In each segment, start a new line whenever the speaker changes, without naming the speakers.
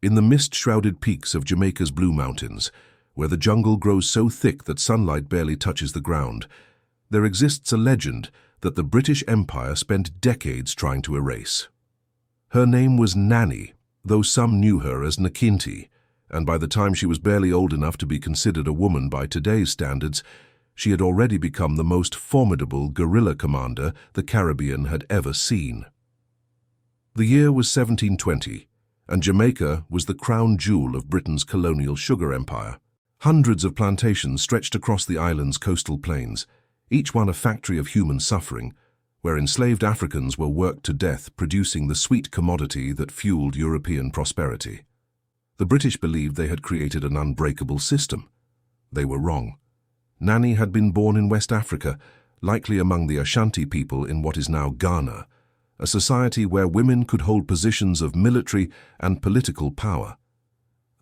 In the mist-shrouded peaks of Jamaica's Blue Mountains, where the jungle grows so thick that sunlight barely touches the ground, there exists a legend that the British Empire spent decades trying to erase. Her name was Nanny, though some knew her as Nakinti, and by the time she was barely old enough to be considered a woman by today's standards, she had already become the most formidable guerrilla commander the Caribbean had ever seen. The year was 1720, and Jamaica was the crown jewel of Britain's colonial sugar empire. Hundreds of plantations stretched across the island's coastal plains, each one a factory of human suffering, where enslaved Africans were worked to death producing the sweet commodity that fueled European prosperity. The British believed they had created an unbreakable system. They were wrong. Nanny had been born in West Africa, likely among the Ashanti people in what is now Ghana, a society where women could hold positions of military and political power.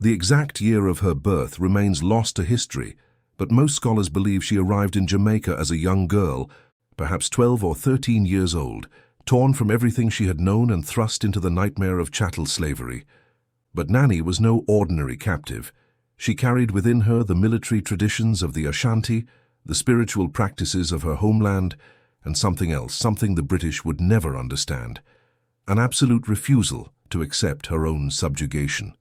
The exact year of her birth remains lost to history, but most scholars believe she arrived in Jamaica as a young girl, perhaps 12 or 13 years old, torn from everything she had known and thrust into the nightmare of chattel slavery. But Nanny was no ordinary captive. She carried within her the military traditions of the Ashanti, the spiritual practices of her homeland, and something else, something the British would never understand: an absolute refusal to accept her own subjugation.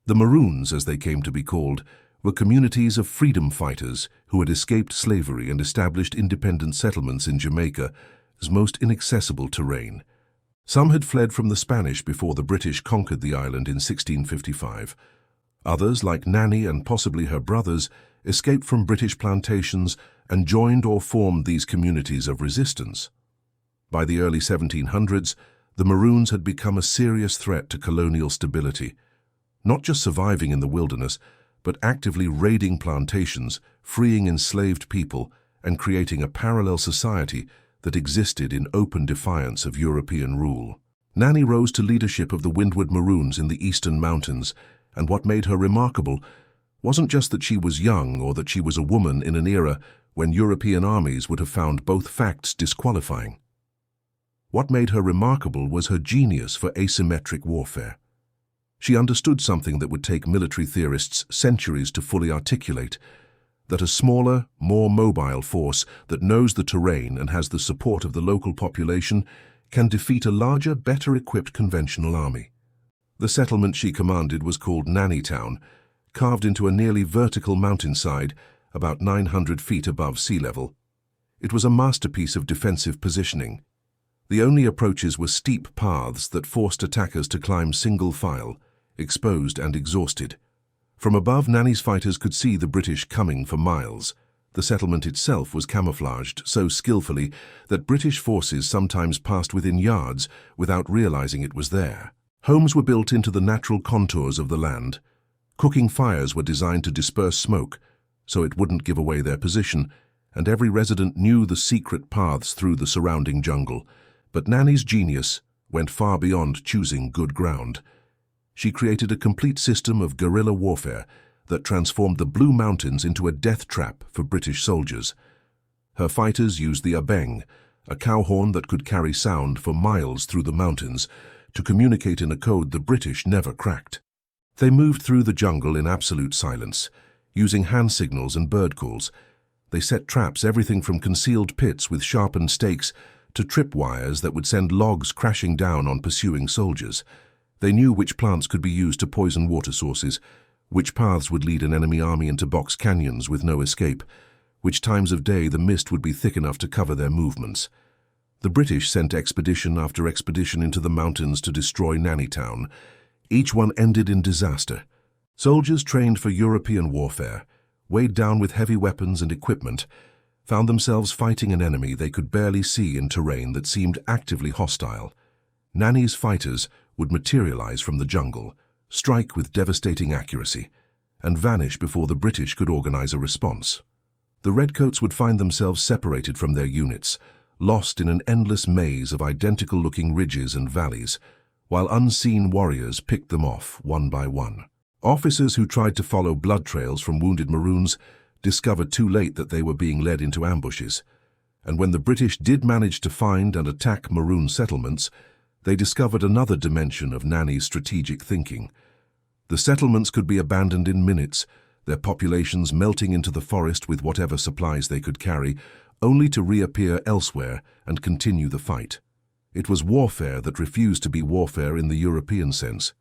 The Maroons, as they came to be called, were communities of freedom fighters who had escaped slavery and established independent settlements in Jamaica's most inaccessible terrain. Some had fled from the Spanish before the British conquered the island in 1655. Others, like Nanny and possibly her brothers, escaped from British plantations and joined or formed these communities of resistance. By the early 1700s, the Maroons had become a serious threat to colonial stability, not just surviving in the wilderness, but actively raiding plantations, freeing enslaved people, and creating a parallel society that existed in open defiance of European rule. Nanny rose to leadership of the Windward Maroons in the eastern mountains, and what made her remarkable wasn't just that she was young or that she was a woman in an era when European armies would have found both facts disqualifying. What made her remarkable was her genius for asymmetric warfare. She understood something that would take military theorists centuries to fully articulate: that a smaller, more mobile force that knows the terrain and has the support of the local population can defeat a larger, better-equipped conventional army. The settlement she commanded was called Nanny Town, carved into a nearly vertical mountainside about 900 feet above sea level. It was a masterpiece of defensive positioning. The only approaches were steep paths that forced attackers to climb single file, exposed and exhausted. From above, Nanny's fighters could see the British coming for miles. The settlement itself was camouflaged so skillfully that British forces sometimes passed within yards without realizing it was there. Homes were built into the natural contours of the land. Cooking fires were designed to disperse smoke, so it wouldn't give away their position, and every resident knew the secret paths through the surrounding jungle. But Nanny's genius went far beyond choosing good ground. She created a complete system of guerrilla warfare that transformed the Blue Mountains into a death trap for British soldiers. Her fighters used the abeng, a cow horn that could carry sound for miles through the mountains, to communicate in a code the British never cracked. They moved through the jungle in absolute silence, using hand signals and bird calls. They set traps, everything from concealed pits with sharpened stakes to tripwires that would send logs crashing down on pursuing soldiers. They knew which plants could be used to poison water sources, which paths would lead an enemy army into box canyons with no escape, which times of day the mist would be thick enough to cover their movements. The British sent expedition after expedition into the mountains to destroy Nanny Town. Each one ended in disaster. Soldiers trained for European warfare, weighed down with heavy weapons and equipment, found themselves fighting an enemy they could barely see in terrain that seemed actively hostile. Nanny's fighters would materialize from the jungle, strike with devastating accuracy, and vanish before the British could organize a response. The Redcoats would find themselves separated from their units, lost in an endless maze of identical-looking ridges and valleys, while unseen warriors picked them off one by one. Officers who tried to follow blood trails from wounded Maroons discovered too late that they were being led into ambushes, and when the British did manage to find and attack Maroon settlements, they discovered another dimension of Nanny's strategic thinking. The settlements could be abandoned in minutes, their populations melting into the forest with whatever supplies they could carry, only to reappear elsewhere and continue the fight. It was warfare that refused to be warfare in the European sense.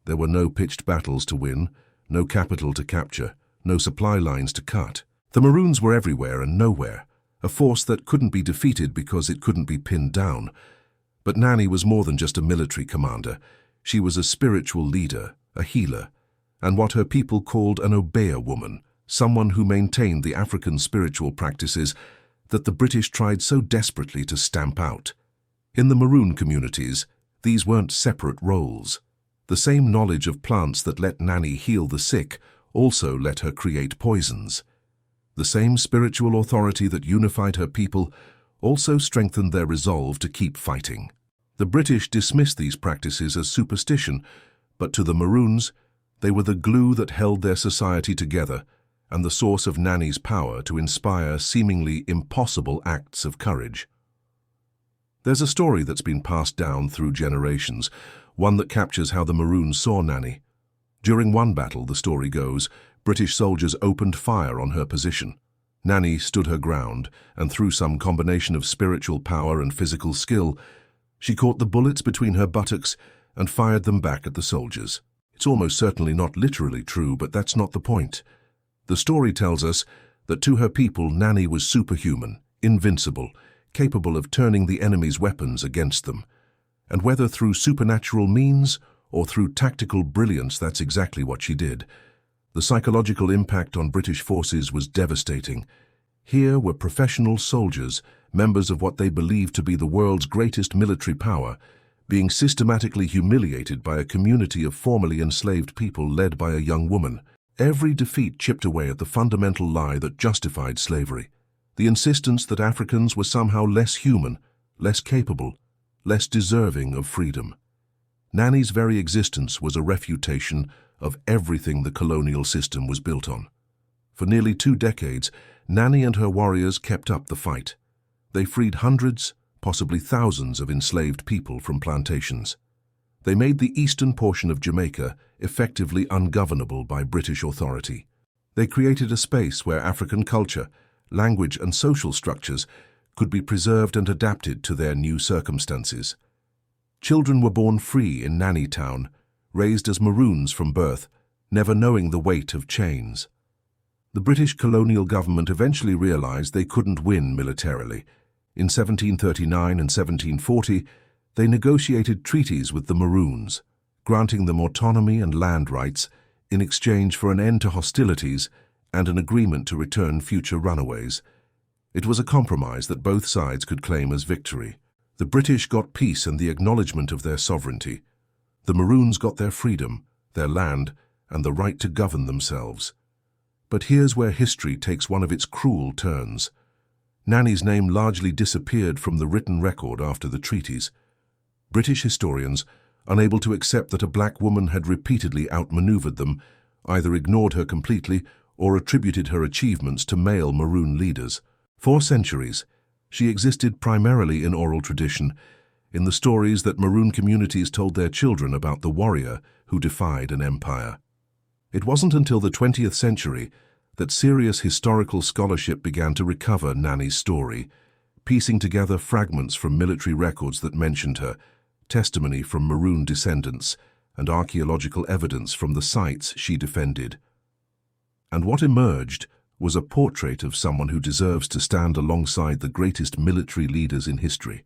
There were no pitched battles to win, no capital to capture, no supply lines to cut. The Maroons were everywhere and nowhere, a force that couldn't be defeated because it couldn't be pinned down. But Nanny was more than just a military commander. She was a spiritual leader, a healer, and what her people called an obeyer woman, someone who maintained the African spiritual practices that the British tried so desperately to stamp out. In the Maroon communities, these weren't separate roles. The same knowledge of plants that let Nanny heal the sick also let her create poisons. The same spiritual authority that unified her people also strengthened their resolve to keep fighting. The British dismissed these practices as superstition, but to the Maroons, they were the glue that held their society together and the source of Nanny's power to inspire seemingly impossible acts of courage. There's a story that's been passed down through generations, one that captures how the Maroons saw Nanny. During one battle, the story goes, British soldiers opened fire on her position. Nanny stood her ground, and through some combination of spiritual power and physical skill, she caught the bullets between her buttocks and fired them back at the soldiers. It's almost certainly not literally true, but that's not the point. The story tells us that to her people, Nanny was superhuman, invincible, capable of turning the enemy's weapons against them. And whether through supernatural means or through tactical brilliance, that's exactly what she did. The psychological impact on British forces was devastating. Here were professional soldiers, members of what they believed to be the world's greatest military power, being systematically humiliated by a community of formerly enslaved people led by a young woman. Every defeat chipped away at the fundamental lie that justified slavery, the insistence that Africans were somehow less human, less capable, less deserving of freedom. Nanny's very existence was a refutation of everything the colonial system was built on. For nearly 2 decades, Nanny and her warriors kept up the fight. They freed hundreds, possibly thousands of enslaved people from plantations. They made the eastern portion of Jamaica effectively ungovernable by British authority. They created a space where African culture, language and social structures could be preserved and adapted to their new circumstances. Children were born free in Nanny Town, raised as Maroons from birth, never knowing the weight of chains. The British colonial government eventually realized they couldn't win militarily. In 1739 and 1740, they negotiated treaties with the Maroons, granting them autonomy and land rights in exchange for an end to hostilities and an agreement to return future runaways. It was a compromise that both sides could claim as victory. The British got peace and the acknowledgement of their sovereignty. The Maroons got their freedom, their land, and the right to govern themselves. But here's where history takes one of its cruel turns. Nanny's name largely disappeared from the written record after the treaties. British historians, unable to accept that a black woman had repeatedly outmaneuvered them, either ignored her completely or attributed her achievements to male Maroon leaders. For centuries, she existed primarily in oral tradition, in the stories that Maroon communities told their children about the warrior who defied an empire. It wasn't until the 20th century that serious historical scholarship began to recover Nanny's story, piecing together fragments from military records that mentioned her, testimony from Maroon descendants, and archaeological evidence from the sites she defended. And what emerged was a portrait of someone who deserves to stand alongside the greatest military leaders in history.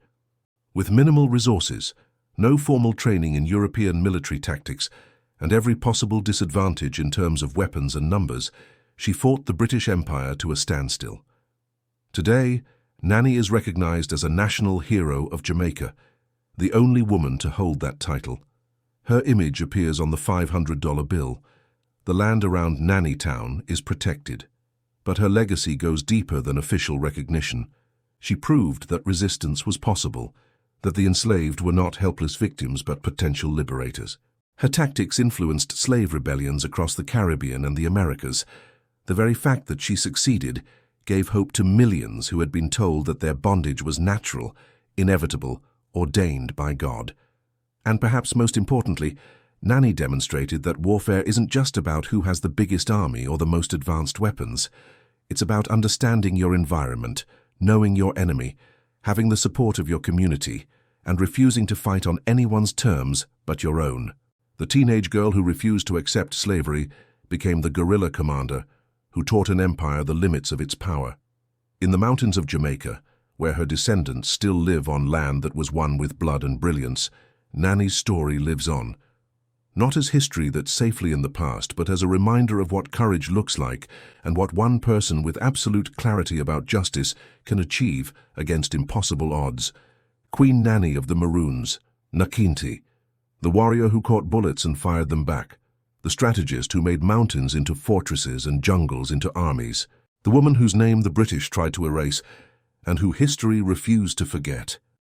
With minimal resources, no formal training in European military tactics, and every possible disadvantage in terms of weapons and numbers, she fought the British Empire to a standstill. Today, Nanny is recognized as a national hero of Jamaica, the only woman to hold that title. Her image appears on the $500 bill. The land around Nanny Town is protected, but her legacy goes deeper than official recognition. She proved that resistance was possible, that the enslaved were not helpless victims but potential liberators. Her tactics influenced slave rebellions across the Caribbean and the Americas. The very fact that she succeeded gave hope to millions who had been told that their bondage was natural, inevitable, ordained by God. And perhaps most importantly, Nanny demonstrated that warfare isn't just about who has the biggest army or the most advanced weapons. It's about understanding your environment, knowing your enemy, having the support of your community, and refusing to fight on anyone's terms but your own. The teenage girl who refused to accept slavery became the guerrilla commander who taught an empire the limits of its power. In the mountains of Jamaica, where her descendants still live on land that was won with blood and brilliance, Nanny's story lives on. Not as history that's safely in the past, but as a reminder of what courage looks like and what one person with absolute clarity about justice can achieve against impossible odds. Queen Nanny of the Maroons, Nakinti, the warrior who caught bullets and fired them back, the strategist who made mountains into fortresses and jungles into armies, the woman whose name the British tried to erase and who history refused to forget.